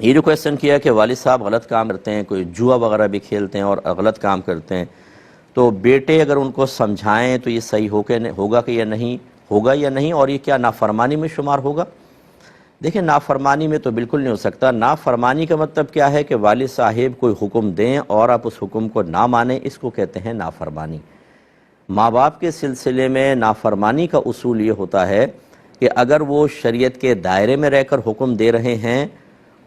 یہ جو کویسچن کیا کہ والد صاحب غلط کام کرتے ہیں، کوئی جوا وغیرہ بھی کھیلتے ہیں اور غلط کام کرتے ہیں، تو بیٹے اگر ان کو سمجھائیں تو یہ صحیح ہوگا کہ یا نہیں ہوگا یا نہیں، اور یہ کیا نافرمانی میں شمار ہوگا؟ دیکھیں، نافرمانی میں تو بالکل نہیں ہو سکتا۔ نافرمانی کا مطلب کیا ہے کہ والد صاحب کوئی حکم دیں اور آپ اس حکم کو نہ مانیں، اس کو کہتے ہیں نافرمانی۔ ماں باپ کے سلسلے میں نافرمانی کا اصول یہ ہوتا ہے کہ اگر وہ شریعت کے دائرے میں رہ کر حکم دے رہے ہیں،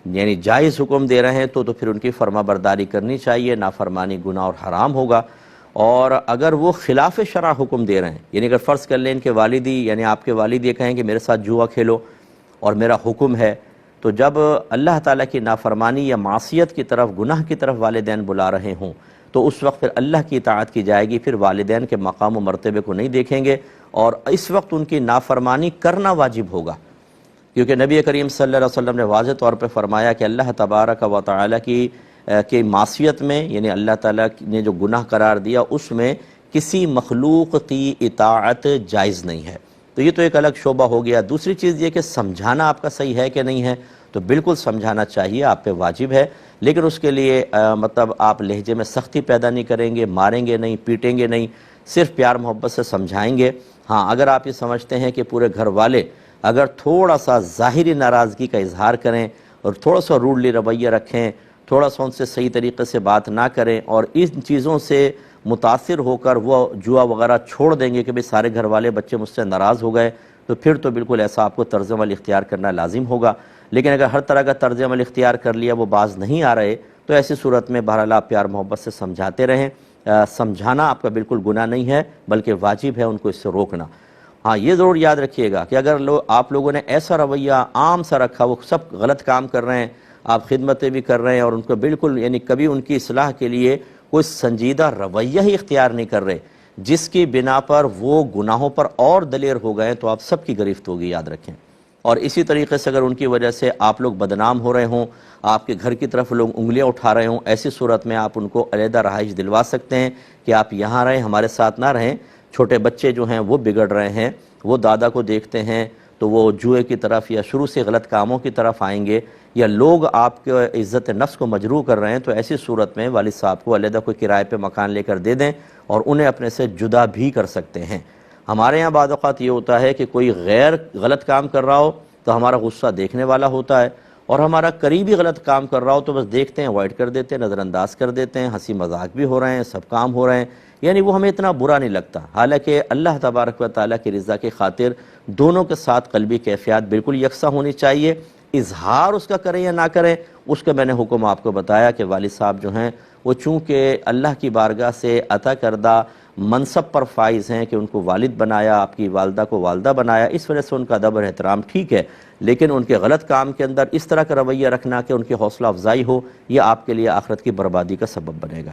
یعنی جائز حکم دے رہے ہیں، تو پھر ان کی فرما برداری کرنی چاہیے، نافرمانی گناہ اور حرام ہوگا۔ اور اگر وہ خلاف شرع حکم دے رہے ہیں، یعنی اگر فرض کر لیں کہ والدی یعنی آپ کے والد یہ کہیں کہ میرے ساتھ جوا کھیلو اور میرا حکم ہے، تو جب اللہ تعالیٰ کی نافرمانی یا معصیت کی طرف، گناہ کی طرف والدین بلا رہے ہوں، تو اس وقت پھر اللہ کی اطاعت کی جائے گی، پھر والدین کے مقام و مرتبے کو نہیں دیکھیں گے، اور اس وقت ان کی نافرمانی کرنا واجب ہوگا، کیونکہ نبی کریم صلی اللہ علیہ وسلم نے واضح طور پہ فرمایا کہ اللہ تبارک و تعالیٰ کی معصیت میں، یعنی اللہ تعالیٰ نے جو گناہ قرار دیا، اس میں کسی مخلوق کی اطاعت جائز نہیں ہے۔ تو یہ تو ایک الگ شعبہ ہو گیا۔ دوسری چیز یہ کہ سمجھانا آپ کا صحیح ہے کہ نہیں ہے، تو بالکل سمجھانا چاہیے، آپ پہ واجب ہے، لیکن اس کے لیے مطلب آپ لہجے میں سختی پیدا نہیں کریں گے، ماریں گے نہیں، پیٹیں گے نہیں، صرف پیار محبت سے سمجھائیں گے۔ ہاں، اگر آپ یہ سمجھتے ہیں کہ پورے گھر والے اگر تھوڑا سا ظاہری ناراضگی کا اظہار کریں اور تھوڑا سا روڈلی رویہ رکھیں، تھوڑا سا ان سے صحیح طریقے سے بات نہ کریں، اور ان چیزوں سے متاثر ہو کر وہ جوا وغیرہ چھوڑ دیں گے کہ بھئی سارے گھر والے بچے مجھ سے ناراض ہو گئے، تو پھر تو بالکل ایسا آپ کو طرز عمل اختیار کرنا لازم ہوگا۔ لیکن اگر ہر طرح کا طرز عمل اختیار کر لیا، وہ باز نہیں آ رہے، تو ایسی صورت میں بہرحال آپ پیار محبت سے سمجھاتے رہیں۔ سمجھانا آپ کا بالکل گناہ نہیں ہے، بلکہ واجب ہے ان کو اس سے روکنا۔ ہاں، یہ ضرور یاد رکھیے گا کہ اگر آپ لوگوں نے ایسا رویہ عام سا رکھا، وہ سب غلط کام کر رہے ہیں، آپ خدمتیں بھی کر رہے ہیں، اور ان کو بالکل یعنی کبھی ان کی اصلاح کے لیے کوئی سنجیدہ رویہ ہی اختیار نہیں کر رہے، جس کی بنا پر وہ گناہوں پر اور دلیر ہو گئے، تو آپ سب کی گرفت ہوگی، یاد رکھیں۔ اور اسی طریقے سے اگر ان کی وجہ سے آپ لوگ بدنام ہو رہے ہوں، آپ کے گھر کی طرف لوگ انگلیاں اٹھا رہے ہوں، ایسی صورت میں آپ ان کو علیحدہ رہائش دلوا سکتے ہیں کہ آپ یہاں رہیں، ہمارے ساتھ نہ رہیں۔ چھوٹے بچے جو ہیں وہ بگڑ رہے ہیں، وہ دادا کو دیکھتے ہیں تو وہ جوئے کی طرف یا شروع سے غلط کاموں کی طرف آئیں گے، یا لوگ آپ کے عزت نفس کو مجروح کر رہے ہیں، تو ایسی صورت میں والد صاحب کو علیحدہ کوئی کرائے پہ مکان لے کر دے دیں، اور انہیں اپنے سے جدا بھی کر سکتے ہیں۔ ہمارے یہاں بعض اوقات یہ ہوتا ہے کہ کوئی غیر غلط کام کر رہا ہو تو ہمارا غصہ دیکھنے والا ہوتا ہے، اور ہمارا قریبی غلط کام کر رہا ہو تو بس دیکھتے ہیں، اوائڈ کر دیتے ہیں، نظر انداز کر دیتے ہیں، ہنسی مذاق بھی ہو رہے ہیں، سب کام ہو رہے ہیں، یعنی وہ ہمیں اتنا برا نہیں لگتا۔ حالانکہ اللہ تبارک و تعالیٰ کی رضا کی خاطر دونوں کے ساتھ قلبی کیفیات بالکل یکساں ہونی چاہیے۔ اظہار اس کا کریں یا نہ کریں، اس کا میں نے حکم آپ کو بتایا کہ والد صاحب جو ہیں وہ چونکہ اللہ کی بارگاہ سے عطا کردہ منصب پر فائز ہیں کہ ان کو والد بنایا، آپ کی والدہ کو والدہ بنایا، اس وجہ سے ان کا ادب اور احترام ٹھیک ہے، لیکن ان کے غلط کام کے اندر اس طرح کا رویہ رکھنا کہ ان کی حوصلہ افزائی ہو، یہ آپ کے لیے آخرت کی بربادی کا سبب بنے گا۔